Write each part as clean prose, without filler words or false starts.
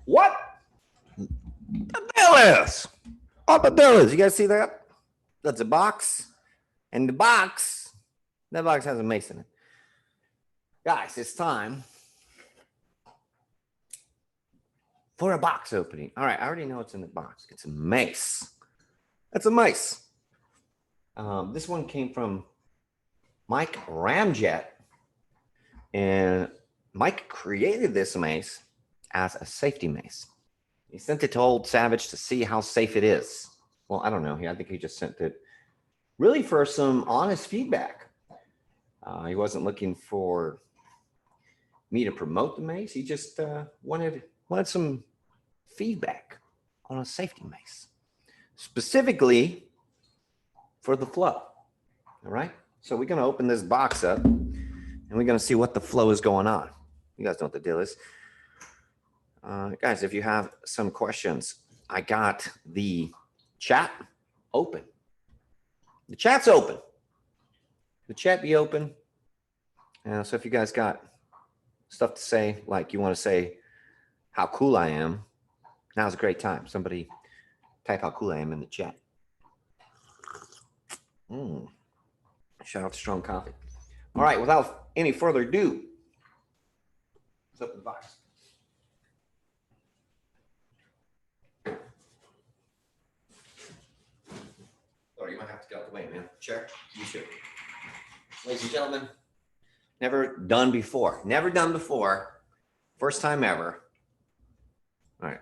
What the deal is? What the deal is? You guys see that? That's a box. And the box, that box has a mace in it. Guys, it's time for a box opening. All right, I already know what's in the box. It's a mace. That's a mace. This one came from Mike Ramjet. And Mike created this mace as a safety mace. He sent it to Old Savage to see how safe it is. Well, I don't know. I think he just sent it really for some honest feedback. He wasn't looking for me to promote the mace. He just wanted some feedback on a safety mace, specifically for the flow. All right. So we're going to open this box up and we're going to see what the flow is going on. You guys know what the deal is. Guys, if you have some questions, I got the chat open. The chat's open. The chat be open. So if you guys got stuff to say, like you want to say how cool I am, now's a great time. Somebody type how cool I am in the chat. Shout out to Strong Coffee. All right, without any further ado, let's open the box. Or you might have to get out the way, man. Check. You should. Ladies and gentlemen, never done before. Never done before. First time ever. All right.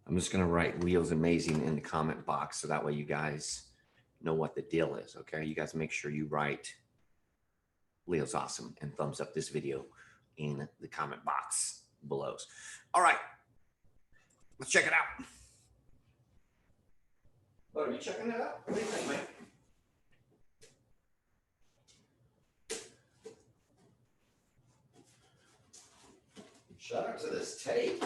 I'm just going to write Leo's amazing in the comment box so that way you guys know what the deal is, okay? You guys make sure you write Leo's awesome and thumbs up this video in the comment box below. All right. Let's check it out. Oh, are you checking it out? What do you think, man? Shout out to this tape.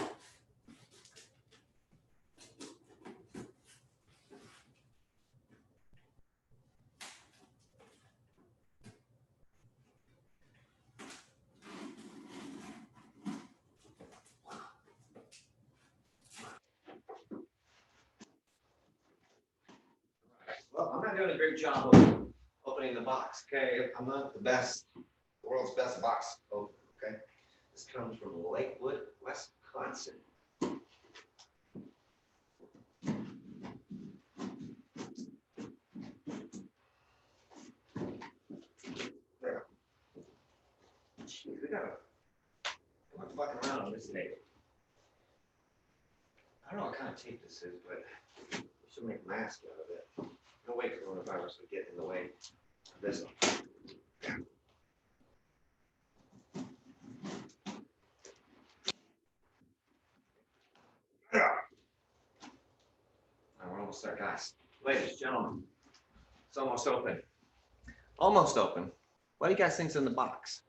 Well, I'm not doing a great job of opening the box, okay? I'm not the best, the world's best box opener, okay? This comes from Lakewood, Wisconsin. There. Jeez, we gotta fucking around on this tape. I don't know what kind of tape this is, but we should make a mask out of it. No way coronavirus would get in the way of this one. Yeah. We're almost there, guys. Ladies and gentlemen, it's almost open. Almost open. What do you guys think's in the box?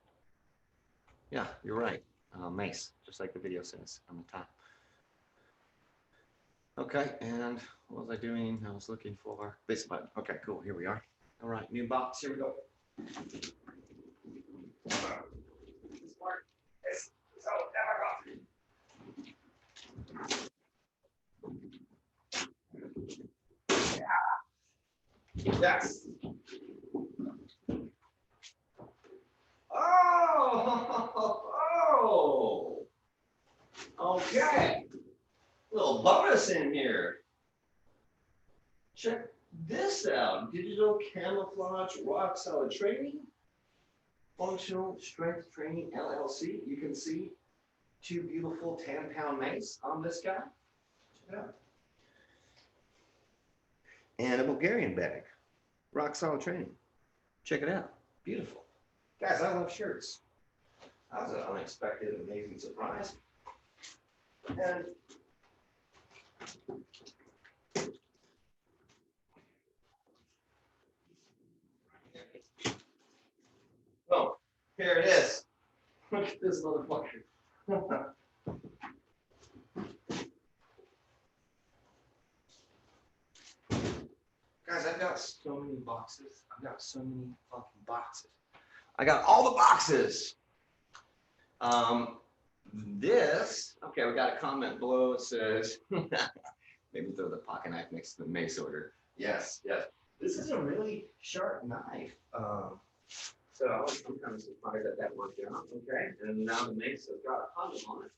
Yeah, you're right. Mace, just like the video says on the top. Okay, and what was I doing? I was looking for this button. Okay, cool. Here we are. All right, new box. Here we go. This part is so difficult. Yeah. Yes. Oh. Okay. Little bonus in here. Check this out. Digital camouflage rock solid training. Functional strength training LLC. You can see 2 beautiful 10-pound mace on this guy. Check it out. And a Bulgarian bag. Rock solid training. Check it out. Beautiful. Guys, I love shirts. That was an unexpected, amazing surprise. And oh, here it is. Look at this motherfucker. Guys, I've got so many boxes. I've got so many fucking boxes. I got all the boxes. Um, okay, we got a comment below. It says, maybe throw the pocket knife next to the mace order. Yes, yes. This is a really sharp knife. So I'm kind of surprised that that worked out. Okay, and now the mace has got a handle on it.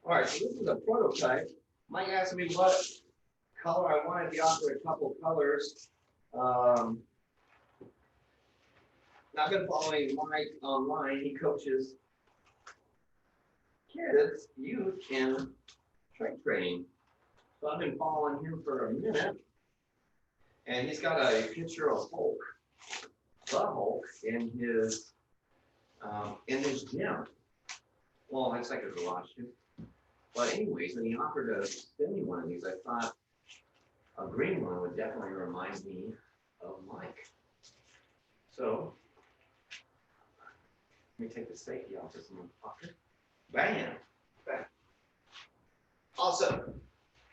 All right, so this is a prototype. Mike asked me what color I wanted. He offered a couple colors. I've been following Mike online. He coaches kids, youth in strength training. So I've been following him for a minute. And he's got a picture of Hulk, the Hulk, in his gym. Well, it's like a garage gym. But anyways, when he offered to send me one of these, I thought a green one would definitely remind me of Mike. So let me take the safety off this motherfucker. Bam! Bam. Also,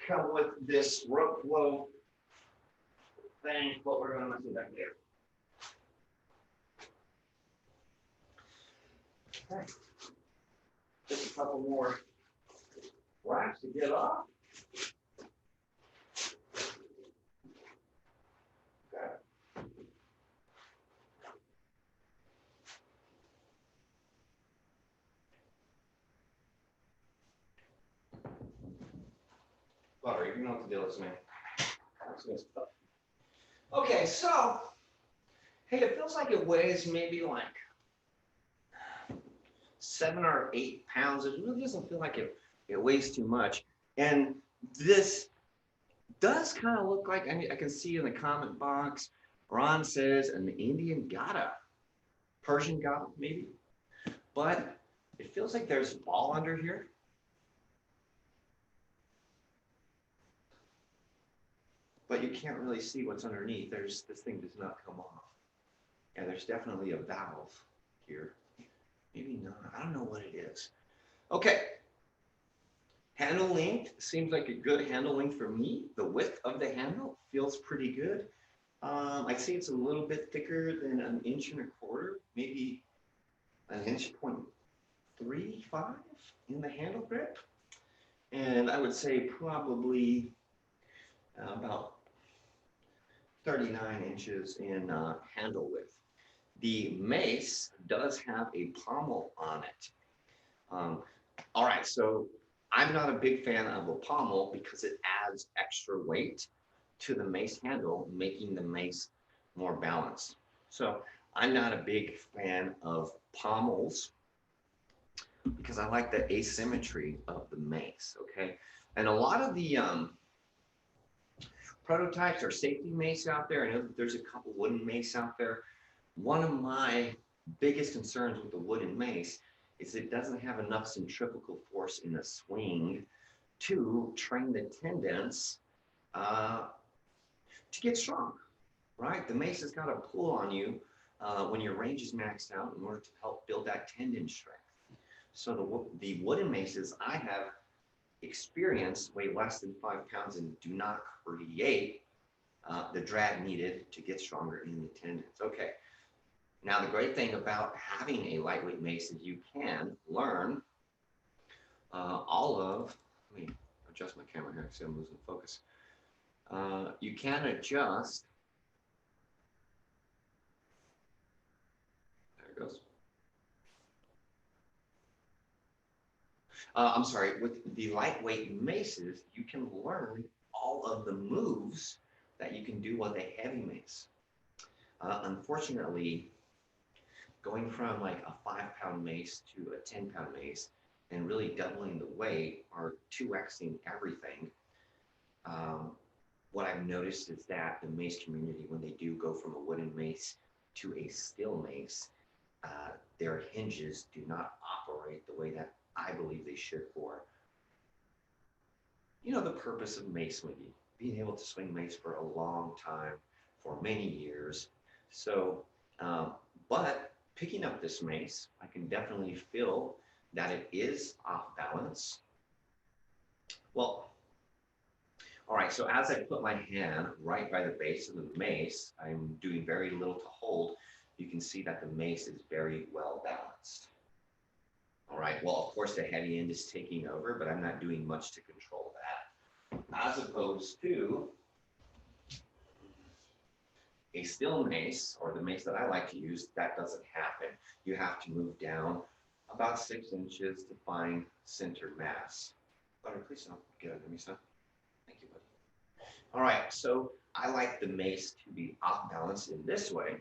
come with this rope flow thing, what we're going to do back there. Okay. Just a couple more wraps to get off. Okay. Butter, you know what the deal is, man. Okay, so, hey, it feels like it weighs maybe like 7 or 8 pounds. It really doesn't feel like it weighs too much. And this does kind of look like, I can see in the comment box, Ron says an Indian Gata, Persian Gata maybe, but it feels like there's ball under here. But you can't really see what's underneath. This thing does not come off. And there's definitely a valve here. Maybe not. I don't know what it is. Okay. Handle length seems like a good handle length for me. The width of the handle feels pretty good. I'd say it's a little bit thicker than 1.25 inches, maybe 1.35 in the handle grip. And I would say probably about 39 inches in handle width. The mace does have a pommel on it. All right, so I'm not a big fan of a pommel because it adds extra weight to the mace handle, making the mace more balanced. So I'm not a big fan of pommels because I like the asymmetry of the mace, okay? And a lot of the prototypes or safety mace out there, I know that there's a couple wooden mace out there. One of my biggest concerns with the wooden mace is it doesn't have enough centrifugal force in the swing to train the tendons to get strong, right? The mace has got to pull on you when your range is maxed out in order to help build that tendon strength. So the wooden maces I have experienced weigh less than 5 pounds and do not create the drag needed to get stronger in the tendons. Okay. Now, the great thing about having a lightweight mace is you can learn let me adjust my camera here because I'm losing focus. You can adjust, there it goes. I'm sorry, with the lightweight maces, you can learn all of the moves that you can do with a heavy mace. Unfortunately, going from like a 5-pound mace to a 10-pound mace and really doubling the weight or 2xing everything, what I've noticed is that the mace community, when they do go from a wooden mace to a steel mace, their hinges do not operate the way that I believe they should for, the purpose of mace swinging, being able to swing mace for a long time, for many years. So, but picking up this mace, I can definitely feel that it is off balance. Well, all right, so as I put my hand right by the base of the mace, I'm doing very little to hold. You can see that the mace is very well balanced. All right, well, of course, the heavy end is taking over, but I'm not doing much to control that. As opposed to a still mace, or the mace that I like to use, that doesn't happen. You have to move down about 6 inches to find center mass. Butter, please don't get under me, son. Thank you, buddy. All right, so I like the mace to be off balance in this way.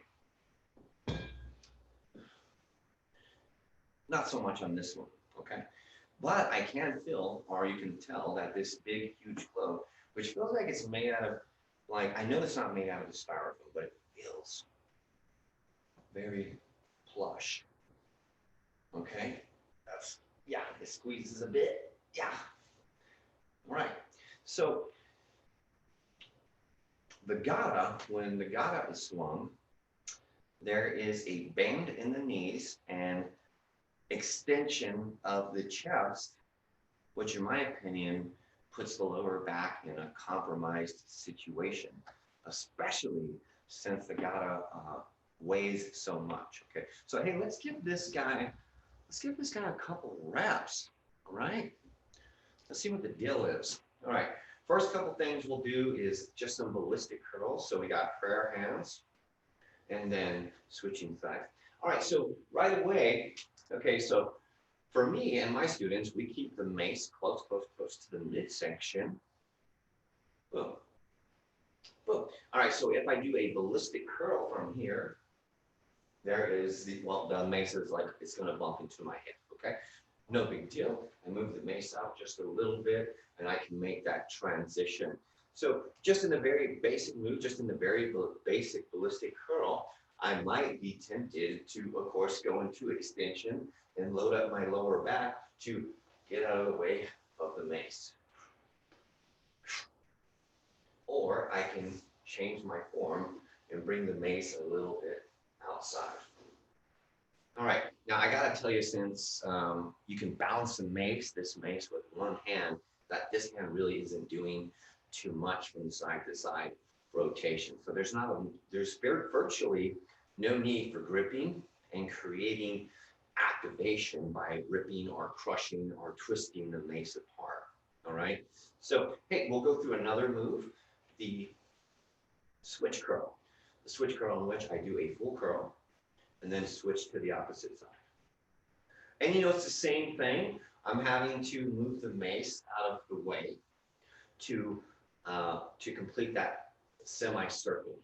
Not so much on this one, okay? But I can feel, or you can tell, that this big, huge globe, which feels like it's made out of, like, I know it's not made out of the styrofoam, but it feels very plush. Okay? That's, yeah, it squeezes a bit. Yeah. All right. So the gata, when the gata is swung, there is a bend in the knees and extension of the chest, which in my opinion puts the lower back in a compromised situation, especially since the gata weighs so much. Okay, so hey, let's give this guy a couple reps. All right, let's see what the deal is. All right, first couple things we'll do is just some ballistic curls. So we got prayer hands and then switching sides. All right, so right away, okay, so for me and my students, we keep the mace close, close, close to the midsection. Boom. Boom. All right, so if I do a ballistic curl from here, there is the, well, the mace is like, it's going to bump into my hip, okay? No big deal. I move the mace out just a little bit, and I can make that transition. So just in the very basic move, just in the very basic ballistic curl, I might be tempted to, of course, go into extension and load up my lower back to get out of the way of the mace. Or I can change my form and bring the mace a little bit outside. All right, now I gotta tell you, since you can balance this mace with one hand, that this hand really isn't doing too much from side to side rotation. So there's virtually no need for gripping and creating activation by ripping or crushing or twisting the mace apart. All right, so hey, we'll go through another move, the switch curl. The switch curl in which I do a full curl and then switch to the opposite side. And you know, it's the same thing. I'm having to move the mace out of the way to complete that semicircle.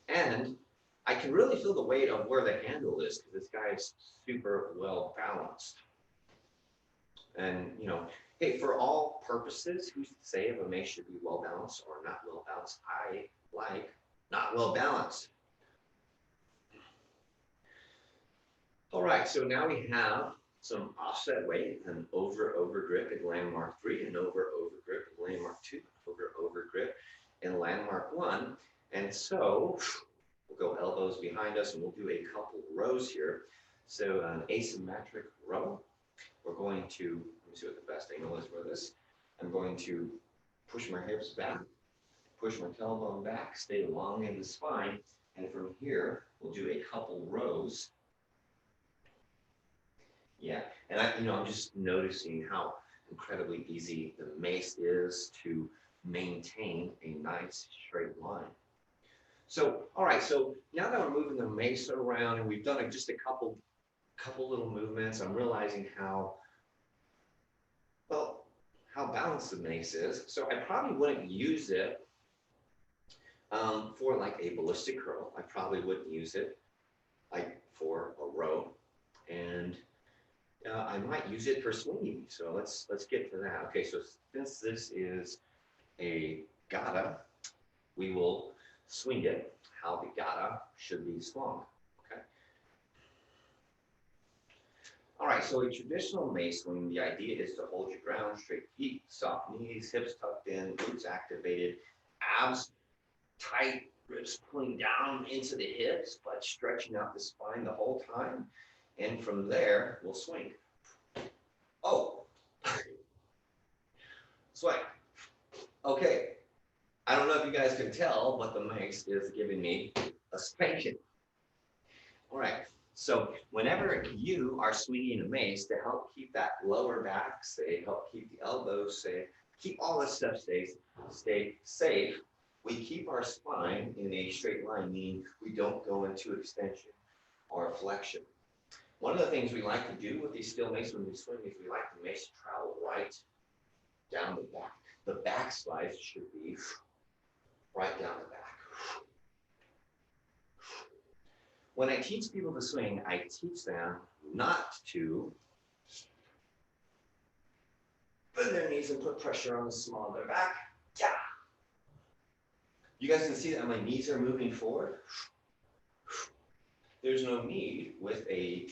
And I can really feel the weight of where the handle is because this guy is super well balanced. And you know, hey, for all purposes, who's to say if a mace should be well balanced or not well balanced? I like not well balanced. All right, so now we have some offset weight, an over grip at landmark 3, an over grip at landmark 2, over grip in landmark 1. And so we'll go elbows behind us and we'll do a couple rows here. So an asymmetric row, we're going to, let me see what the best angle is for this. I'm going to push my hips back, push my tailbone back, stay long in the spine, and from here, we'll do a couple rows. Yeah, and I'm just noticing how incredibly easy the mace is to maintain a nice straight line. So, all right, so now that we're moving the mace around and we've done just a couple little movements, I'm realizing how balanced the mace is. So I probably wouldn't use it for like a ballistic curl. I probably wouldn't use it like for a row, and I might use it for swinging. So let's get to that. Okay, so since this is a gata, we will swing it how the gata should be swung. Okay. All right, so a traditional mace swing, the idea is to hold your ground, straight feet, soft knees, hips tucked in, glutes activated, abs tight, ribs pulling down into the hips, but stretching out the spine the whole time. And from there, we'll swing. Oh, swing. Okay. I don't know if you guys can tell, but the mace is giving me a spanking. All right. So whenever you are swinging a mace to help keep that lower back safe, help keep the elbows safe, keep all this stuff stay safe, we keep our spine in a straight line, meaning we don't go into extension or flexion. One of the things we like to do with these steel maces when we swing is we like the mace to travel right down the back. The back slice should be right down the back. When I teach people to swing, I teach them not to bend their knees and put pressure on the small of their back. Yeah. You guys can see that my knees are moving forward. There's no need with a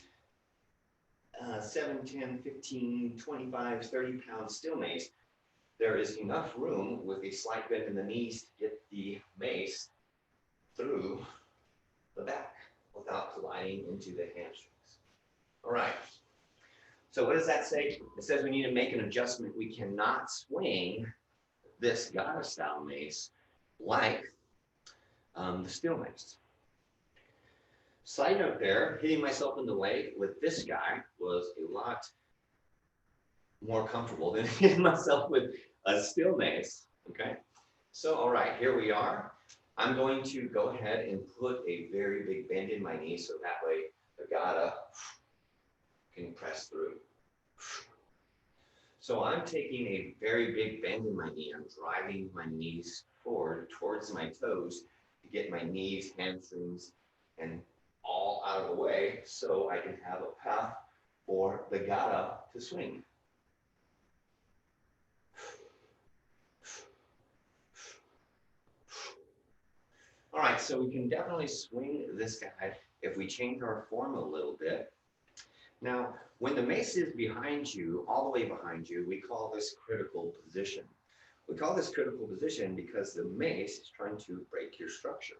7, 10, 15, 25, 30-pound steel mace. There is enough room with a slight bend in the knees to get the mace through the back without colliding into the hamstrings. All right. So what does that say? It says we need to make an adjustment. We cannot swing this Gata style mace like the steel mace. Side note there, hitting myself in the leg with this guy was a lot more comfortable than hitting myself with a steel mace. Okay. So, all right, here we are. I'm going to go ahead and put a very big bend in my knee so that way the Gata can press through. So I'm taking a very big bend in my knee. I'm driving my knees forward towards my toes to get my knees, hamstrings, and all out of the way so I can have a path for the Gata to swing. All right, so we can definitely swing this guy if we change our form a little bit. Now, when the mace is behind you, all the way behind you, we call this critical position. We call this critical position because the mace is trying to break your structure.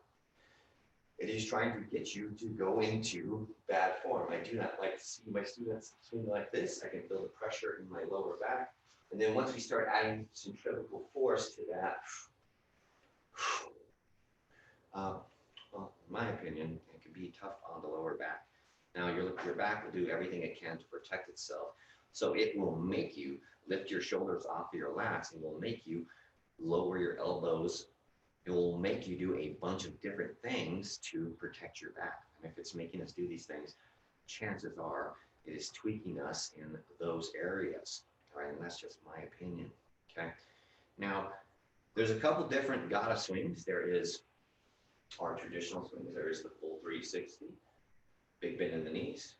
It is trying to get you to go into bad form. I do not like to see my students swing like this. I can feel the pressure in my lower back. And then once we start adding centrifugal force to that, well, in my opinion, it can be tough on the lower back. Now, your back will do everything it can to protect itself. So it will make you lift your shoulders off of your lats. It will make you lower your elbows. It will make you do a bunch of different things to protect your back. And if it's making us do these things, chances are it is tweaking us in those areas. All right, and that's just my opinion. Okay. Now, there's a couple different Gata swings. There is our traditional swings. There is the full 360, big bend in the knees.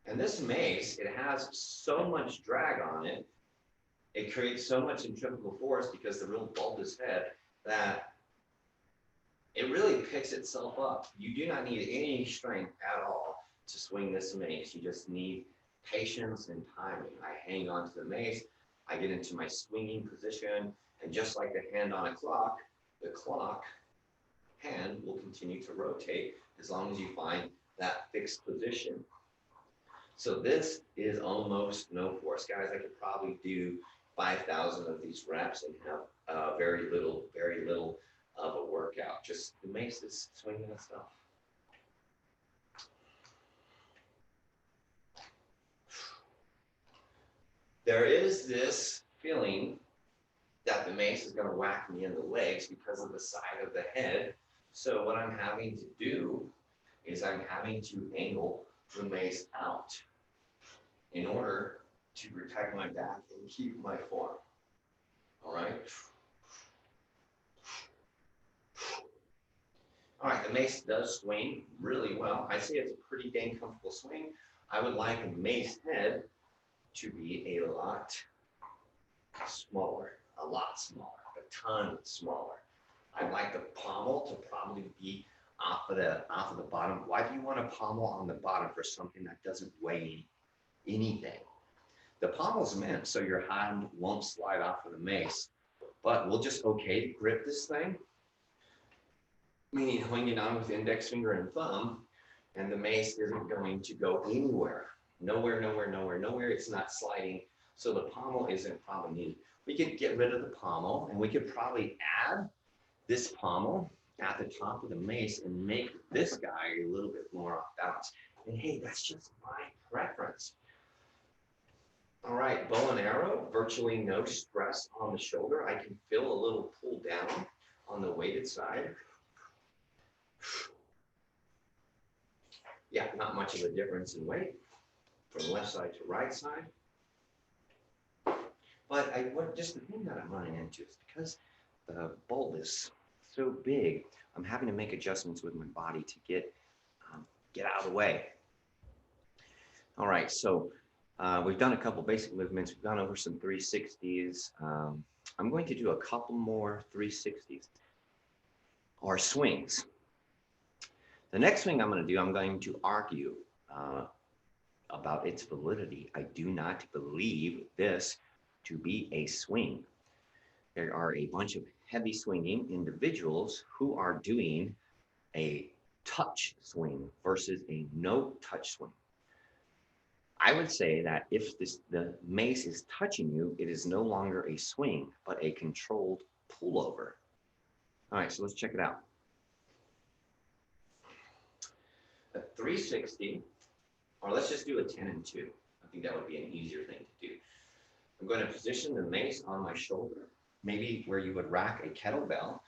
And this mace, it has so much drag on it. It creates so much centrifugal force because the real bulbous head that it really picks itself up. You do not need any strength at all to swing this mace. You just need patience and timing. I hang on to the mace. I get into my swinging position, and just like the hand on a clock, the clock hand will continue to rotate as long as you find that fixed position. So this is almost no force. Guys, I could probably do 5,000 of these reps and have very little of a workout. Just the mace is swinging and stuff. There is this feeling that the mace is going to whack me in the legs because of the side of the head. So what I'm having to do is I'm having to angle the mace out in order to protect my back and keep my form. All right. All right, the mace does swing really well. I say it's a pretty dang comfortable swing. I would like a mace head to be a lot smaller, a ton smaller. I'd like the pommel to probably be off of the bottom. Why do you want a pommel on the bottom for something that doesn't weigh anything? The pommel's meant so your hand won't slide off of the mace, but we'll just okay to grip this thing, meaning hanging on with the index finger and thumb, and the mace isn't going to go anywhere. Nowhere, nowhere, nowhere, nowhere. It's not sliding, so the pommel isn't probably needed. We could get rid of the pommel, and we could probably add this pommel at the top of the mace and make this guy a little bit more off balance. And hey, that's just my preference. All right, bow and arrow, virtually no stress on the shoulder. I can feel a little pull down on the weighted side. Yeah, not much of a difference in weight from left side to right side. But just the thing that I'm running into is because the bowl is so big, I'm having to make adjustments with my body to get out of the way. All right, so we've done a couple basic movements. We've gone over some 360s. I'm going to do a couple more 360s or swings. The next thing I'm going to do, I'm going to argue about its validity. I do not believe this to be a swing. There are a bunch of heavy swinging individuals who are doing a touch swing versus a no touch swing. I would say that if the mace is touching you, it is no longer a swing, but a controlled pullover. All right, so let's check it out. A 360, or let's just do a 10 and 2. I think that would be an easier thing to do. I'm going to position the mace on my shoulder, maybe where you would rack a kettlebell.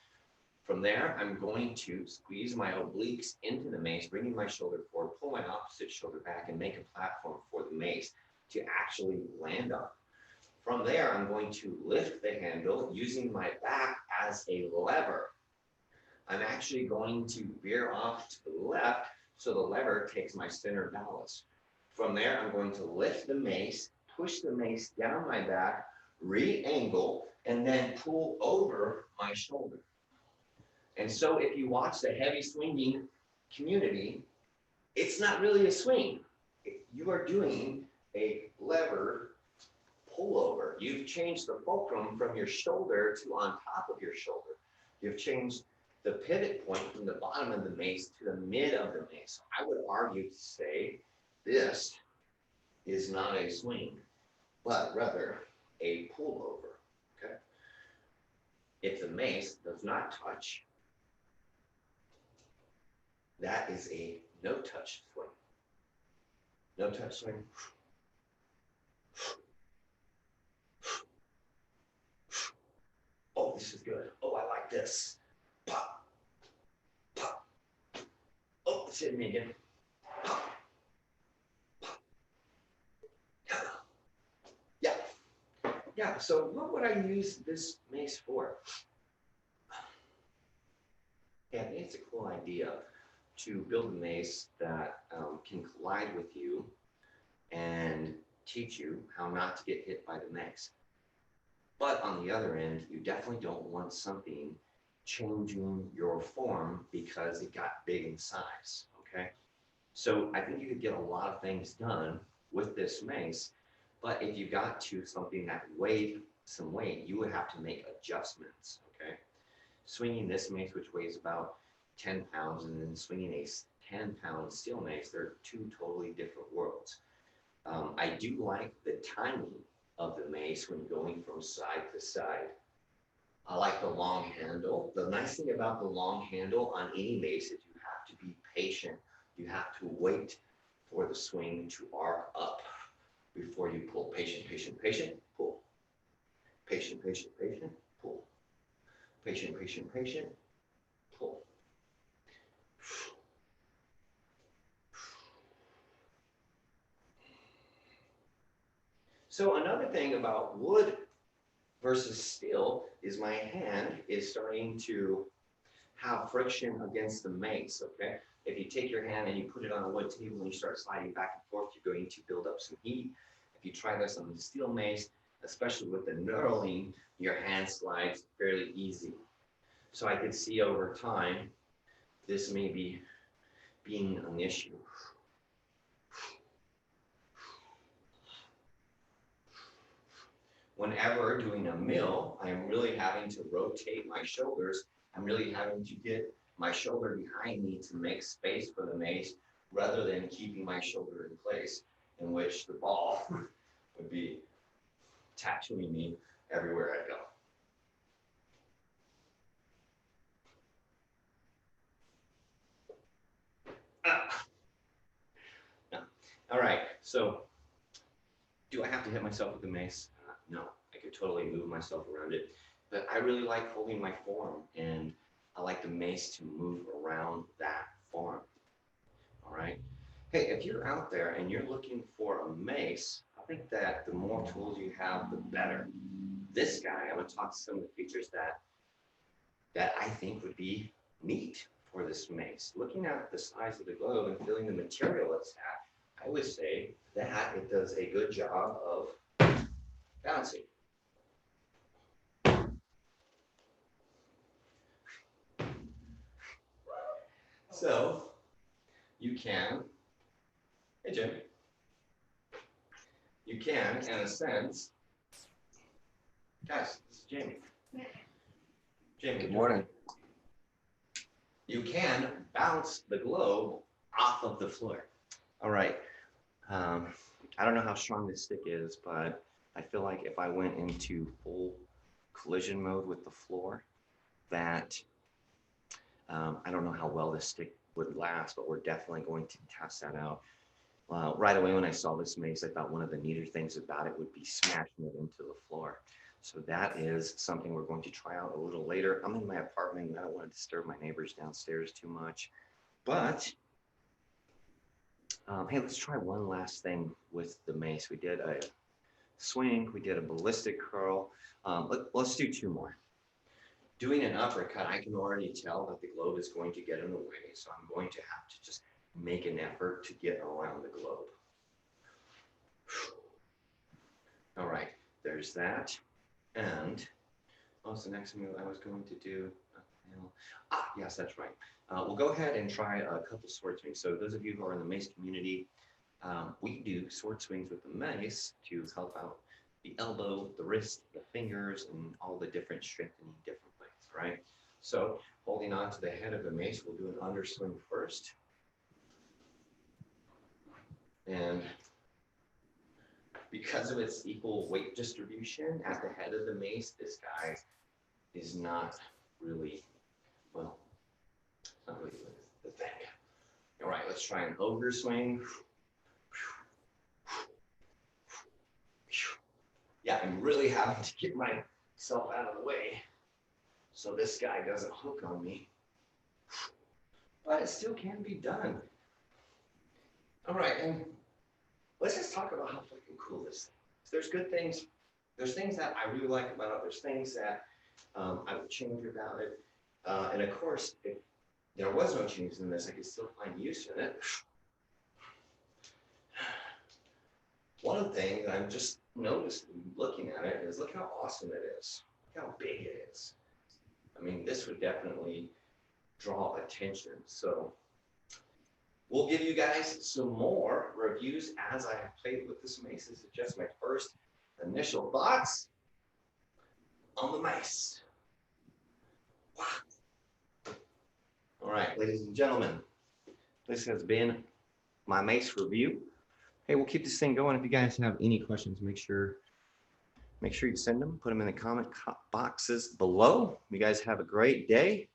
From there, I'm going to squeeze my obliques into the mace, bringing my shoulder forward, pull my opposite shoulder back, and make a platform for the mace to actually land on. From there, I'm going to lift the handle using my back as a lever. I'm actually going to veer off to the left so the lever takes my center ballast. From there, I'm going to lift the mace, push the mace down my back, re-angle, and then pull over my shoulder. And so if you watch the heavy swinging community, it's not really a swing. You are doing a lever pullover. You've changed the fulcrum from your shoulder to on top of your shoulder. You've changed the pivot point from the bottom of the mace to the mid of the mace. I would argue to say this is not a swing, but rather a pullover. Okay? If the mace does not touch, that is a no-touch swing. No-touch swing. Oh, this is good. Oh, I like this. Pop. Pop. Oh, it's hitting me again. Pop. Pop. Yeah. Yeah, so what would I use this mace for? Yeah, I think it's a cool idea to build a mace that can collide with you and teach you how not to get hit by the mace. But on the other end, you definitely don't want something changing your form because it got big in size, okay? So I think you could get a lot of things done with this mace, but if you got to something that weighed some weight, you would have to make adjustments, okay? Swinging this mace, which weighs about 10 pounds, and then swinging a 10-pound steel mace, they're two totally different worlds. I do like the timing of the mace when going from side to side. I like the long handle. The nice thing about the long handle on any mace is you have to be patient. You have to wait for the swing to arc up before you pull. Patient, patient, patient, pull. Patient, patient, patient, pull. Patient, patient, patient, pull. So another thing about wood versus steel is my hand is starting to have friction against the mace, okay? If you take your hand and you put it on a wood table and you start sliding back and forth, you're going to build up some heat. If you try this on the steel mace, especially with the knurling, your hand slides fairly easy. So I could see over time, this may be being an issue. whenever doing a mill, I am really having to rotate my shoulders. I'm really having to get my shoulder behind me to make space for the mace rather than keeping my shoulder in place, in which the ball would be tattooing me everywhere I go. No. All right, so do I have to hit myself with the mace? No, I could totally move myself around it, but I really like holding my form, and I like the mace to move around that form. All right. Hey, if you're out there and you're looking for a mace, I think that the more tools you have, the better. This guy, I'm going to talk to some of the features that I think would be neat for this mace. Looking at the size of the globe and feeling the material it's at, I would say that it does a good job of balancing. So you can, hey Jim, you can, in a sense, guys, this is Jamie. Jamie, good morning. You can bounce the globe off of the floor. All right. I don't know how strong this stick is, but I feel like if I went into full collision mode with the floor, that I don't know how well this stick would last, but we're definitely going to test that out. Right away when I saw this mace, I thought one of the neater things about it would be smashing it into the floor. So that is something we're going to try out a little later. I'm in my apartment and I don't want to disturb my neighbors downstairs too much. But hey, let's try one last thing with the mace. We did a swing, we did a ballistic curl. Let's do two more. Doing an uppercut, I can already tell that the globe is going to get in the way, so I'm going to have to just make an effort to get around the globe. All right, there's that. And what's the next move I was going to do? Yes, that's right. We'll go ahead and try a couple sword swings. So those of you who are in the mace community, we do sword swings with the mace to help out the elbow, the wrist, the fingers, and all the different strengthening different ways, right? So holding on to the head of the mace, we'll do an underswing first. And because of its equal weight distribution at the head of the mace, this guy is not really, well, not really the thing. All right, let's try an ogre swing. Yeah, I'm really having to get myself out of the way so this guy doesn't hook on me. But it still can be done. All right, and let's just talk about how fucking cool this is. There's good things. There's things that I really like about it. There's things that I would change about it. And of course, if there was no change in this, I could still find use in it. One thing that I'm just noticing looking at it is look how awesome it is. Look how big it is. I mean, this would definitely draw attention. So we'll give you guys some more reviews as I have played with this mace. This is just my first initial thoughts on the mace. Wow. All right, ladies and gentlemen, this has been my mace review. Hey, we'll keep this thing going. If you guys have any questions, make sure you send them, put them in the comment boxes below. You guys have a great day.